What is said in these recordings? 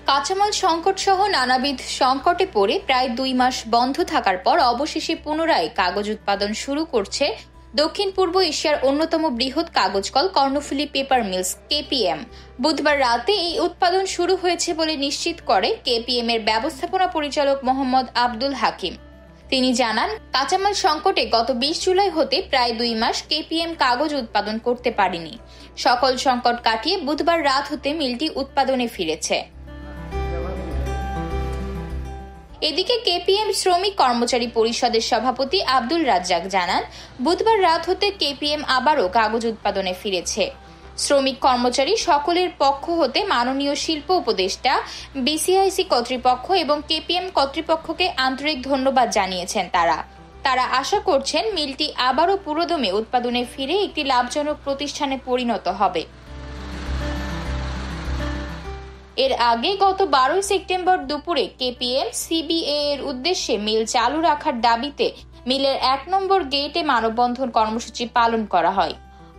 কাঁচামাল সংকট সহ নানাবিধ সংকটে পড়ে প্রায় 2 মাস বন্ধ থাকার পর অবশেষে পুনরায় কাগজ উৎপাদন শুরু করছে দক্ষিণ পূর্ব এশিয়ার অন্যতম বৃহৎ কাগজ কল কর্ণফুলী পেপার মিলস কেপিএম। বুধবার রাতে এই উৎপাদন শুরু হয়েছে বলে নিশ্চিত করে কেপিএম এর ব্যবস্থাপনা পরিচালক মোহাম্মদ আব্দুল হাকিম। তিনি জানান, কাঁচামাল সংকটে গত 20 জুলাই হতে প্রায় 2 মাস কেপিএম কাগজ উৎপাদন করতে পারেনি। সকল সংকট কাটিয়ে বুধবার রাত হতে মিলটি উৎপাদনে ফিরেছে। এদিকে কেপিএম শ্রমিক কর্মচারী পরিষদের সভাপতি আব্দুল রাজ্জাক জানান, বুধবার রাত হতে কেপিএম আবারও কাগজ উৎপাদনে ফিরেছে। শ্রমিক কর্মচারী সকলের পক্ষ হতে মাননীয় শিল্প উপদেষ্টা, বিসিআইসি কর্তৃপক্ষ এবং কেপিএম কর্তৃপক্ষকে আন্তরিক ধন্যবাদ জানিয়েছেন তারা আশা করছেন মিলটি আবারও পুরোদমে উৎপাদনে ফিরে একটি লাভজনক প্রতিষ্ঠানে পরিণত হবে। এর আগে গত 12 সেপ্টেম্বর দুপুরে কেপিএম সিবিএ এর উদ্দেশ্যে মিল চালু রাখার দাবিতে মিলের 1 নম্বর গেটে মানববন্ধন কর্মসূচি পালন করা হয়।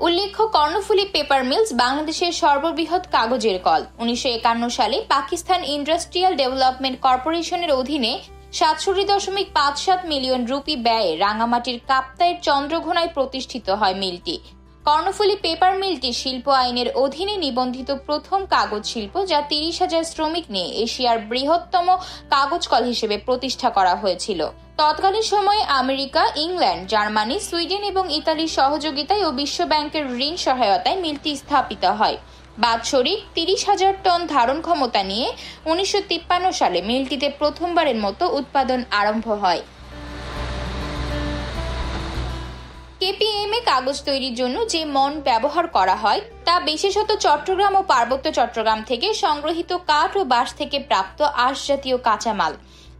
উল্লেখ্য, কর্ণফুলী পেপার মিলস বাংলাদেশের সর্ববৃহৎ কাগজের কল। 1951 সালে পাকিস্তান ইন্ডাস্ট্রিয়াল ডেভেলপমেন্ট কর্পোরেশনের অধীনে 67.57 মিলিয়ন রুপি ব্যয়ে রাঙামাটির কাপ্তাইয়ের চন্দ্রঘোনায় প্রতিষ্ঠিত হয় মিলটি। কর্ণফুলী পেপার মিলটি শিল্প আইনের অধীনে নিবন্ধিত প্রথম কাগজ শিল্প, যা 30,000 শ্রমিক নিয়ে এশিয়ার বৃহত্তম কাগজ কল হিসেবে প্রতিষ্ঠা করা হয়েছিল। তৎকালীন সময়ে আমেরিকা, ইংল্যান্ড, জার্মানি, সুইডেন এবং ইতালির সহযোগিতায় ও বিশ্ব ব্যাংকের ঋণ সহায়তায় মিলটি স্থাপিত হয়। বাৎসরিক 30,000 টন ধারণ ক্ষমতা নিয়ে 1953 সালে মিলটিতে প্রথমবারের মতো উৎপাদন আরম্ভ হয়। কেপিএম এ কাগজ তৈরির জন্য যে মন ব্যবহার করা হয় তা বিশেষত চট্টগ্রাম ও পার্বত্য চট্টগ্রাম থেকে সংগ্রহিত কাঠ ও বাঁশ থেকে প্রাপ্ত আঁশ জাতীয় কাঁচামাল।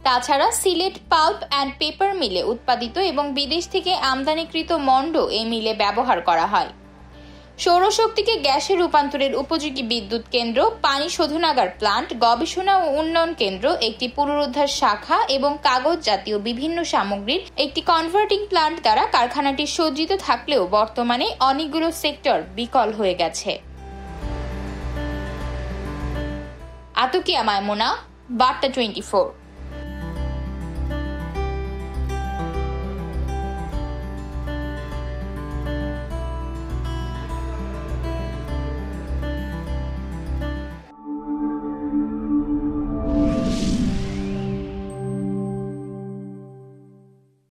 তাছাড়া সিলেট পাল্প অ্যান্ড পেপার মিলে উৎপাদিত এবং বিদেশ থেকে আমদানিকৃত মন্ড এই মিলে ব্যবহার করা হয়। সৌরশক্তিকে গ্যাসে রূপান্তরের উপযোগী বিদ্যুৎ কেন্দ্র, পানি শোধনাগার প্লান্ট, গবেষণা ও উন্নয়ন কেন্দ্র, একটি পুনরুদ্ধার শাখা এবং কাগজ জাতীয় বিভিন্ন সামগ্রীর একটি কনভার্টিং প্লান্ট দ্বারা কারখানাটি সজ্জিত থাকলেও বর্তমানে অনেকগুলো সেক্টর বিকল হয়ে গেছে। আতকিয়া মাইমুনা, বার্তা 24।